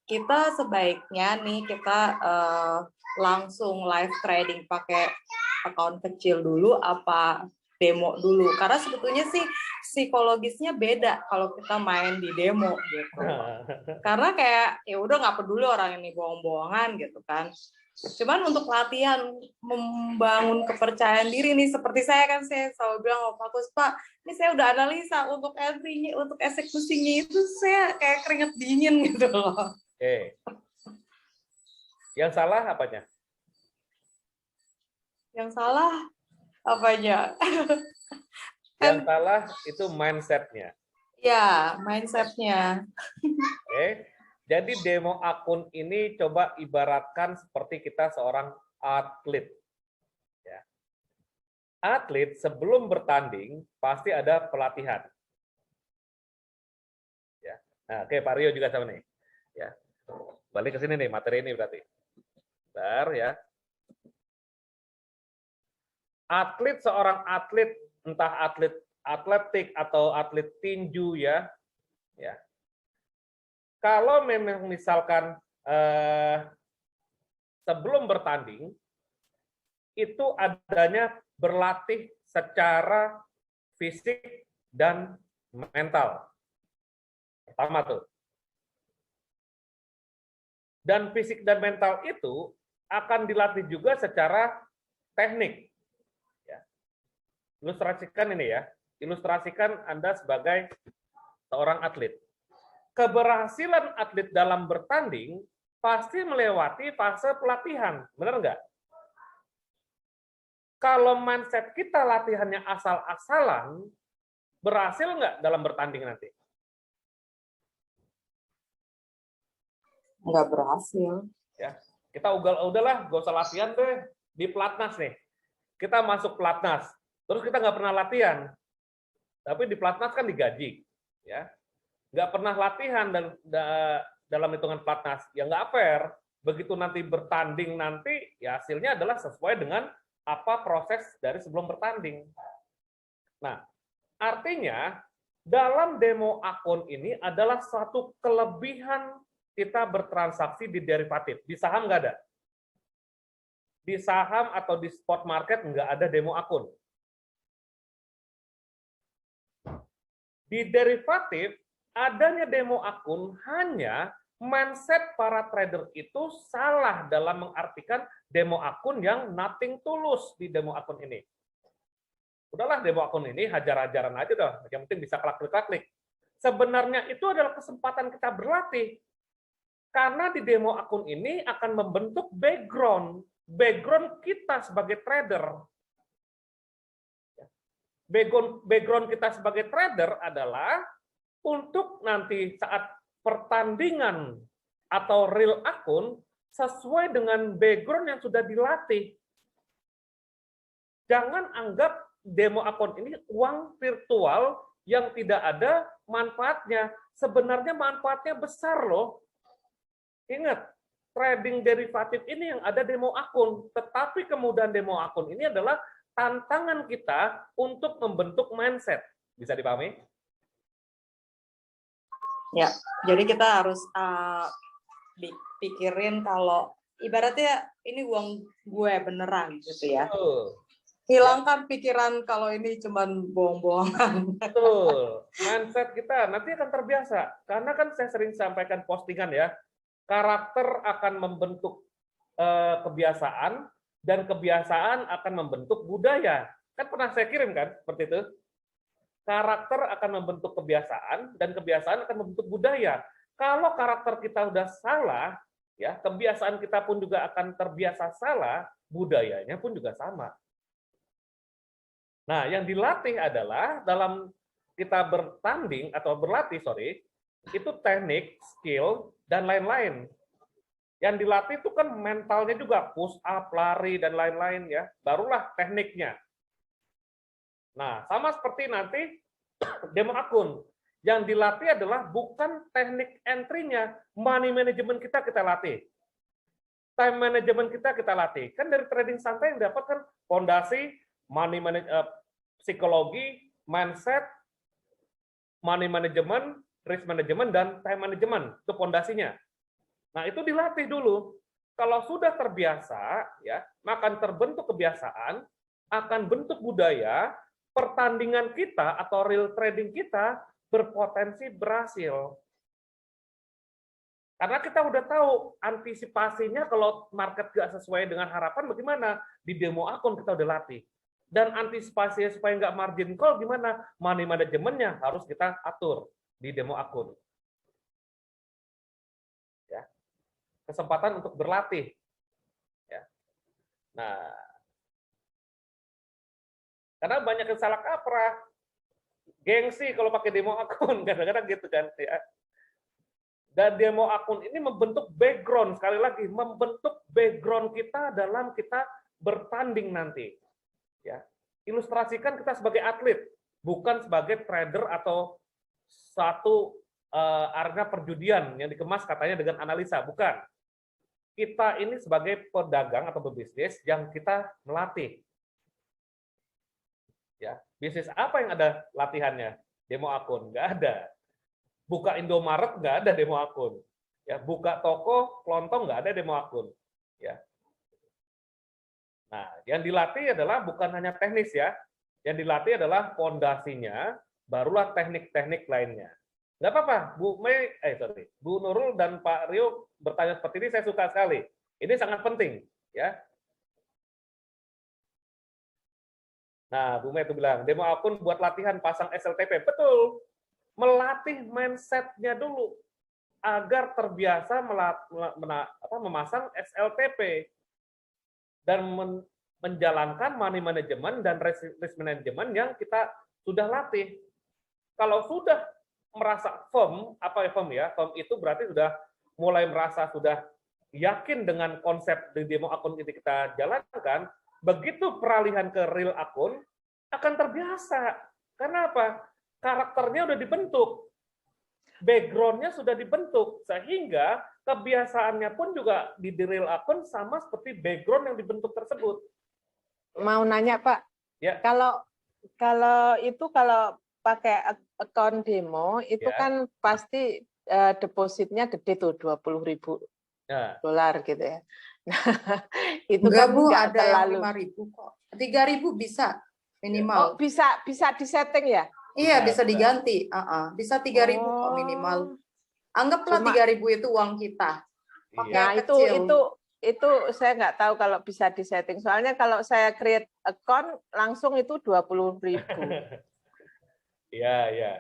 kita sebaiknya nih kita langsung live trading pakai account kecil dulu apa demo dulu? Karena sebetulnya sih psikologisnya beda kalau kita main di demo gitu. Karena kayak ya udah nggak peduli orang ini bohong-bohongan gitu kan. Cuman untuk latihan membangun kepercayaan diri nih, seperti saya kan saya selalu bilang, oh Pak Kus, Pak, ini saya udah analisa untuk entry-nya, untuk eksekusinya itu saya kayak keringet dingin gitu loh. Oke. Yang salah apanya? Yang salah apanya? Yang salah itu mindset-nya. Ya, mindset-nya. Oke. Jadi demo akun ini coba ibaratkan seperti kita seorang atlet. Ya. Atlet sebelum bertanding pasti ada pelatihan. Ya. Nah, oke, Pak Rio juga sama nih. Ya. Balik ke sini nih materi ini berarti. Bentar ya. Atlet, seorang atlet, entah atlet atletik atau atlet tinju ya. Ya. Kalau memang misalkan sebelum bertanding itu adanya berlatih secara fisik dan mental. Pertama tuh. Dan fisik dan mental itu akan dilatih juga secara teknik. Ya. Ilustrasikan ini ya. Ilustrasikan Anda sebagai seorang atlet. Keberhasilan atlet dalam bertanding pasti melewati fase pelatihan, benar nggak? Kalau mindset kita latihannya asal-asalan, berhasil nggak dalam bertanding nanti? Nggak berhasil. Ya, kita udahlah, gak usah latihan deh di pelatnas nih. Kita masuk pelatnas, terus kita nggak pernah latihan, tapi di pelatnas kan digaji, ya. Nggak pernah latihan dan dalam hitungan pelatnas, ya nggak fair. Begitu nanti bertanding nanti, ya hasilnya adalah sesuai dengan apa proses dari sebelum bertanding. Nah, artinya dalam demo akun ini adalah suatu kelebihan kita bertransaksi di derivatif. Di saham nggak ada. Di saham atau di spot market nggak ada demo akun. Di derivatif, adanya demo akun hanya mindset para trader itu salah dalam mengartikan demo akun yang nothing tulus di demo akun ini. Udahlah demo akun ini hajar-hajaran aja dah, yang penting bisa klik-klik. Sebenarnya itu adalah kesempatan kita berlatih. Karena di demo akun ini akan membentuk background kita sebagai trader. Background kita sebagai trader adalah untuk nanti saat pertandingan atau real akun sesuai dengan background yang sudah dilatih. Jangan anggap demo akun ini uang virtual yang tidak ada manfaatnya. Sebenarnya manfaatnya besar loh. Ingat, trading derivatif ini yang ada demo akun. Tetapi kemudian demo akun ini adalah tantangan kita untuk membentuk mindset. Bisa dipahami? Ya, jadi kita harus pikirin kalau ibaratnya ini uang gue beneran gitu ya. Hilangkan pikiran kalau ini cuman bohong-bohongan. Betul. Mindset kita nanti akan terbiasa. Karena kan saya sering sampaikan postingan ya, karakter akan membentuk kebiasaan dan kebiasaan akan membentuk budaya. Kan pernah saya kirim kan seperti itu. Karakter akan membentuk kebiasaan dan kebiasaan akan membentuk budaya. Kalau karakter kita udah salah, ya kebiasaan kita pun juga akan terbiasa salah, budayanya pun juga sama. Nah, yang dilatih adalah dalam kita bertanding atau berlatih, itu teknik, skill, dan lain-lain. Yang dilatih itu kan mentalnya juga, push up, lari, dan lain-lain ya. Barulah tekniknya. Nah, sama seperti nanti demo akun. Yang dilatih adalah bukan teknik entry-nya, money management kita latih. Time management kita latih. Kan dari trading santai yang dapat kan fondasi, psikologi, mindset, money management, risk management, dan time management. Itu fondasinya. Nah, itu dilatih dulu. Kalau sudah terbiasa, ya, akan terbentuk kebiasaan, akan bentuk budaya, pertandingan kita atau real trading kita berpotensi berhasil. Karena kita udah tahu antisipasinya kalau market nggak sesuai dengan harapan bagaimana. Di demo akun kita udah latih. Dan antisipasinya supaya nggak margin call gimana? Money manajemennya harus kita atur di demo akun. Ya. Kesempatan untuk berlatih. Ya. Nah, karena banyak yang salah kaprah. Gengsi kalau pakai demo akun, kadang-kadang gitu kan. Ya. Dan demo akun ini membentuk background, sekali lagi, membentuk background kita dalam kita bertanding nanti. Ya. Ilustrasikan kita sebagai atlet, bukan sebagai trader atau satu arena perjudian yang dikemas katanya dengan analisa, bukan. Kita ini sebagai pedagang atau pebisnis yang kita melatih. Ya, bisnis apa yang ada latihannya? Demo akun, nggak ada. Buka Indomaret nggak ada demo akun. Ya, buka toko kelontong nggak ada demo akun. Ya. Nah, yang dilatih adalah bukan hanya teknis ya. Yang dilatih adalah fondasinya, barulah teknik-teknik lainnya. Nggak apa-apa, Bu Nurul dan Pak Rio bertanya seperti ini, saya suka sekali. Ini sangat penting, ya. Nah, Bu Mei itu bilang, demo akun buat latihan pasang SLTP. Betul, melatih mindset-nya dulu agar terbiasa memasang SLTP dan menjalankan money management dan risk management yang kita sudah latih. Kalau sudah merasa firm, apa ya firm ya? Firm itu berarti sudah mulai merasa sudah yakin dengan konsep di demo akun itu kita jalankan, begitu peralihan ke real akun akan terbiasa. Karena apa? Karakternya udah dibentuk, background-nya sudah dibentuk, sehingga kebiasaannya pun juga di real akun sama seperti background yang dibentuk tersebut. Mau nanya Pak, ya. kalau pakai akun demo itu ya. kan pasti depositnya gede tuh 20.000 dolar gitu ya. Nah, itu enggak, kan Bu, nggak ada terlalu. yang 5.000 kok. 3.000 bisa minimal. Oh, bisa disetting ya? Iya, bisa diganti. Bisa 3.000 kok minimal. Anggaplah 3.000 itu uang kita. Nah, itu saya nggak tahu kalau bisa disetting. Soalnya kalau saya create account langsung itu 20.000. Iya, iya.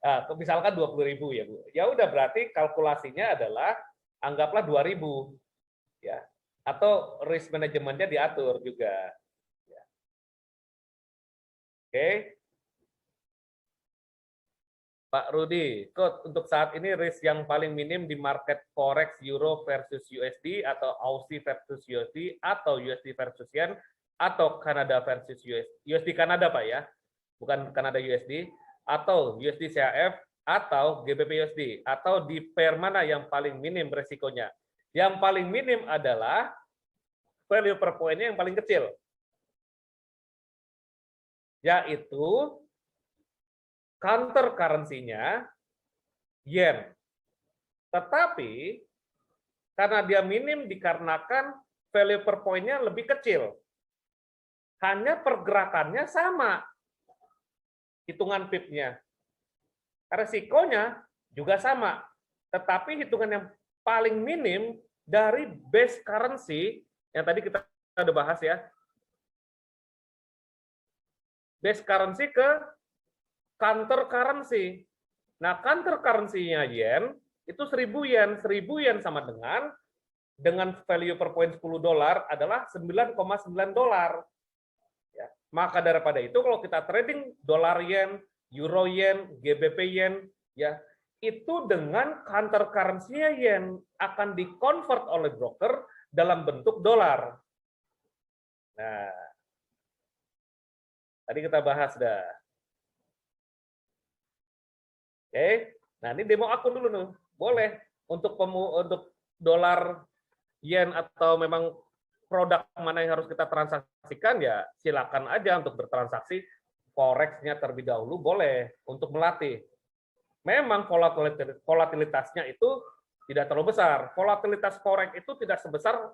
Nah, misalkan 20.000 ya, Bu. Ya udah berarti kalkulasinya adalah anggaplah 2.000. Ya. Atau risk manajemennya diatur juga. Ya. Oke. Pak Rudi, untuk saat ini risk yang paling minim di market forex euro versus USD atau Aussie versus USD atau USD versus yen atau Kanada versus USD Kanada Pak ya, bukan Kanada USD, atau USD CHF atau GBP USD, atau di pair mana yang paling minim resikonya? Yang paling minim adalah value per poinnya yang paling kecil, yaitu counter currency-nya yen. Tetapi karena dia minim dikarenakan value per point-nya lebih kecil. Hanya pergerakannya sama. Hitungan pip-nya. Resikonya juga sama. Tetapi hitungan yang paling minim dari base currency yang tadi kita udah bahas ya. Base currency ke counter currency. Nah, counter currency-nya yen itu 1.000 yen. 1.000 yen sama dengan value per point 10 dolar adalah 9,9 dolar. Ya. Maka daripada itu kalau kita trading dolar yen, euro yen, GBP yen, ya itu dengan counter currency-nya yen akan di-convert oleh broker dalam bentuk dolar. Nah, tadi kita bahas dah. Oke, nah ini demo akun dulu nih, boleh untuk dolar yen atau memang produk mana yang harus kita transaksikan ya silakan aja untuk bertransaksi forex-nya terlebih dahulu boleh untuk melatih. Memang volatilitasnya itu tidak terlalu besar. Volatilitas forex itu tidak sebesar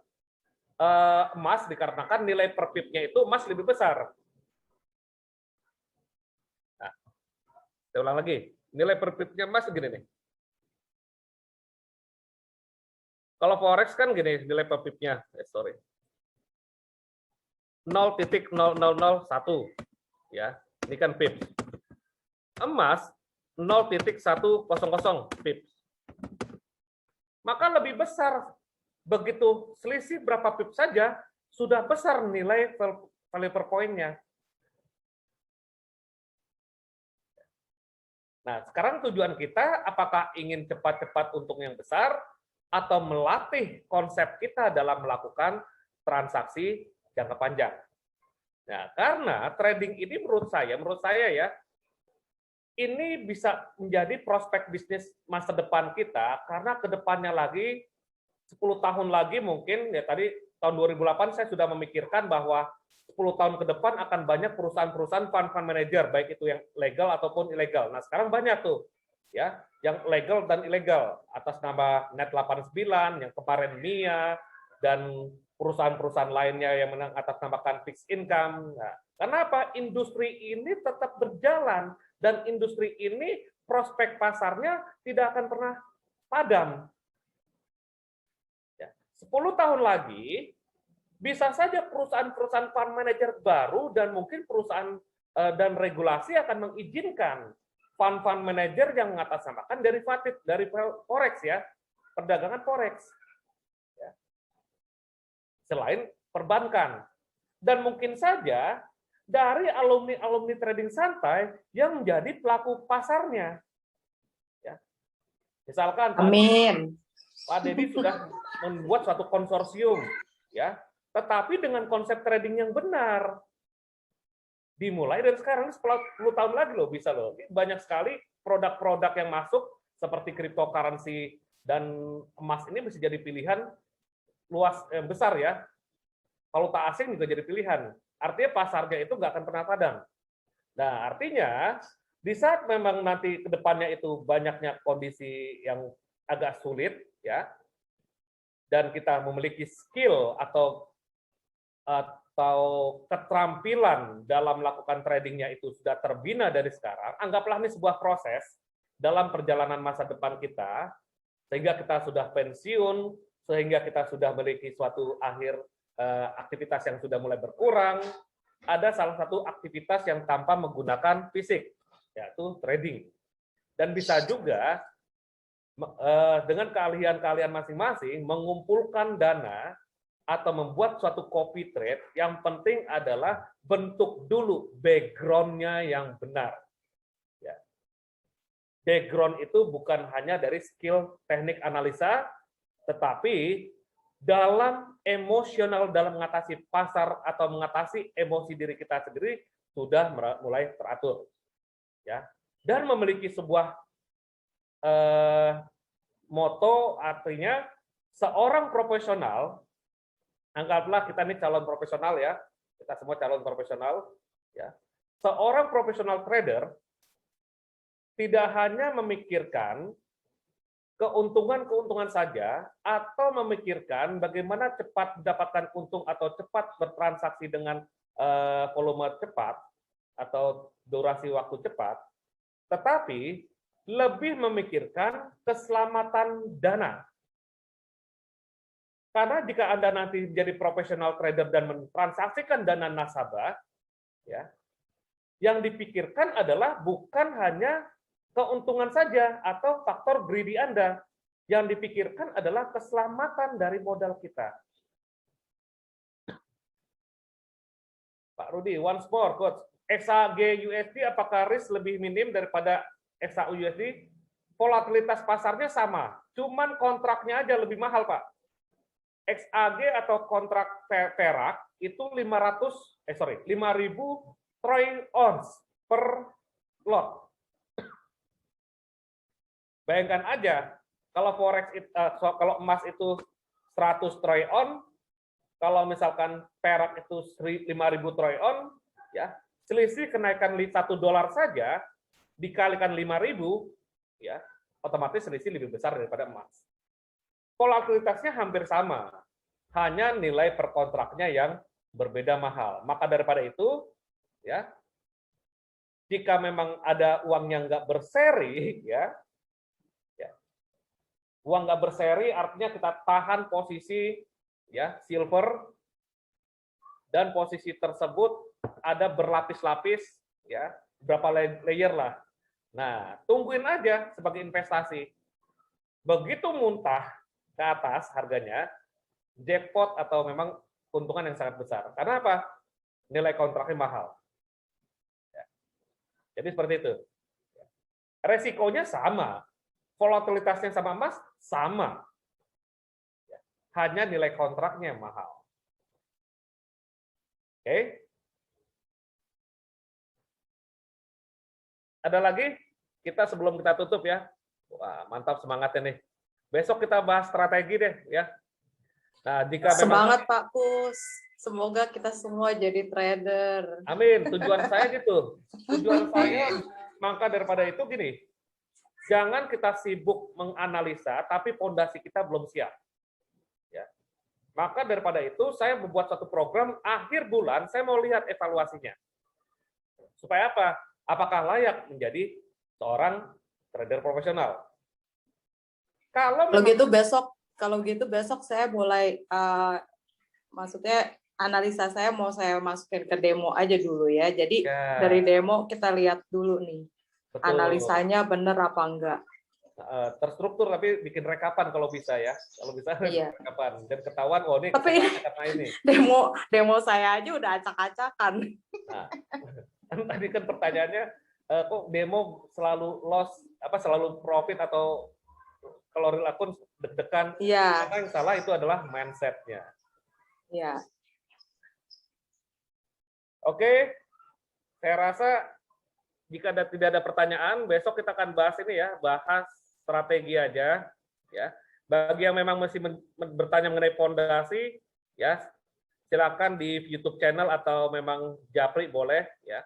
emas dikarenakan nilai per pipnya itu emas lebih besar. Nah, saya ulang lagi, nilai per pipnya emas segini nih. Kalau forex kan gini nilai per pipnya, sorry. 0,0001 ya, ini kan pips. Emas 0,100 pips. Maka lebih besar, begitu selisih berapa pips saja sudah besar nilai value per coin-nya. Nah, sekarang tujuan kita apakah ingin cepat-cepat untung yang besar atau melatih konsep kita dalam melakukan transaksi jangka panjang. Nah, karena trading ini menurut saya ya, ini bisa menjadi prospek bisnis masa depan kita, karena kedepannya lagi 10 tahun lagi mungkin, ya tadi tahun 2008 saya sudah memikirkan bahwa 10 tahun ke depan akan banyak perusahaan-perusahaan fund manager, baik itu yang legal ataupun ilegal. Nah, sekarang banyak tuh, ya, yang legal dan ilegal, atas nama Net89, yang kemarin MIA, dan perusahaan-perusahaan lainnya yang mengatasnamakan fixed income. Nah, kenapa? Industri ini tetap berjalan, dan industri ini prospek pasarnya tidak akan pernah padam. 10 tahun lagi, bisa saja perusahaan-perusahaan fund manager baru dan mungkin perusahaan dan regulasi akan mengizinkan fund manager yang mengatasnamakan derivatif dari forex ya, perdagangan forex. Ya. Selain perbankan. Dan mungkin saja dari alumni trading santai yang menjadi pelaku pasarnya. Ya. Misalkan Amin. Pak Deddy sudah membuat suatu konsorsium, ya, tetapi dengan konsep trading yang benar. Dimulai dari sekarang, 10 tahun lagi loh bisa loh. Banyak sekali produk-produk yang masuk seperti cryptocurrency dan emas ini bisa jadi pilihan luas besar ya. Valuta asing juga jadi pilihan. Artinya pasarnya itu nggak akan pernah padam. Nah, artinya di saat memang nanti ke depannya itu banyaknya kondisi yang agak sulit ya, dan kita memiliki skill atau keterampilan dalam melakukan tradingnya itu sudah terbina dari sekarang, anggaplah ini sebuah proses dalam perjalanan masa depan kita, sehingga kita sudah pensiun, sehingga kita sudah memiliki suatu akhir aktivitas yang sudah mulai berkurang, ada salah satu aktivitas yang tanpa menggunakan fisik, yaitu trading. Dan bisa juga dengan keahlian-keahlian masing-masing mengumpulkan dana atau membuat suatu copy trade, yang penting adalah bentuk dulu background-nya yang benar. Ya. Background itu bukan hanya dari skill teknik analisa, tetapi dalam emosional, dalam mengatasi pasar atau mengatasi emosi diri kita sendiri sudah mulai teratur. Ya. Dan memiliki sebuah moto, artinya seorang profesional, anggaplah kita ini calon profesional ya, kita semua calon profesional ya. Seorang profesional trader tidak hanya memikirkan keuntungan saja atau memikirkan bagaimana cepat mendapatkan untung atau cepat bertransaksi dengan volume cepat atau durasi waktu cepat, tetapi lebih memikirkan keselamatan dana. Karena jika Anda nanti menjadi profesional trader dan mentransaksikan dana nasabah, ya, yang dipikirkan adalah bukan hanya keuntungan saja atau faktor greedy Anda. Yang dipikirkan adalah keselamatan dari modal kita. Pak Rudi, once more, Coach. XAG USD apakah risk lebih minim daripada XAU USD? Volatilitas pasarnya sama, cuman kontraknya aja lebih mahal, Pak. XAG atau kontrak perak itu 5.000 troy ounce per lot. Bayangkan aja kalau forex kalau emas itu 100 troy ounce, kalau misalkan perak itu 5.000 troy ounce, ya, selisih kenaikan $1 saja dikalikan 5.000, ya, otomatis selisih lebih besar daripada emas. volatilitasnya hampir sama, hanya nilai per kontraknya yang berbeda mahal. Maka daripada itu, ya, jika memang ada uang yang nggak berseri, ya, uang nggak berseri artinya kita tahan posisi, ya, silver, dan posisi tersebut ada berlapis-lapis, ya, berapa layer lah. Nah, tungguin aja sebagai investasi. Begitu muntah ke atas harganya, jackpot atau memang keuntungan yang sangat besar. Karena apa? Nilai kontraknya mahal. Ya. Jadi seperti itu. Resikonya sama. Volatilitasnya sama emas, sama. Ya. Hanya nilai kontraknya yang mahal. Oke? Ada lagi? Kita sebelum kita tutup ya. Wah, mantap semangatnya nih. Besok kita bahas strategi deh ya. Nah, jika semangat Pak Kus. Semoga kita semua jadi trader. Amin. Tujuan saya gitu. Tujuan saya maka daripada itu gini. Jangan kita sibuk menganalisa tapi pondasi kita belum siap. Ya. Maka daripada itu saya membuat satu program akhir bulan saya mau lihat evaluasinya. Supaya apa? Apakah layak menjadi seorang trader profesional? Kalau gitu besok saya mulai maksudnya analisa saya mau saya masukin ke demo aja dulu ya. Jadi dari demo kita lihat dulu nih. Betul. Analisanya bener apa enggak. Terstruktur tapi bikin rekapan kalau bisa ya. Kalau bisa rekapan dan ketahuan oh ini tapi karena ini. Demo saya aja udah acak-acakan. Nah, tadi kan pertanyaannya kok demo selalu loss selalu profit atau kalau real akun deg-degan. Iya. Karena yang salah itu adalah mindset-nya. Iya. Oke. Saya rasa jika tidak ada pertanyaan, besok kita akan bahas ini ya, bahas strategi aja ya. Bagi yang memang masih bertanya mengenai fondasi ya, silakan di YouTube channel atau memang Japri boleh ya.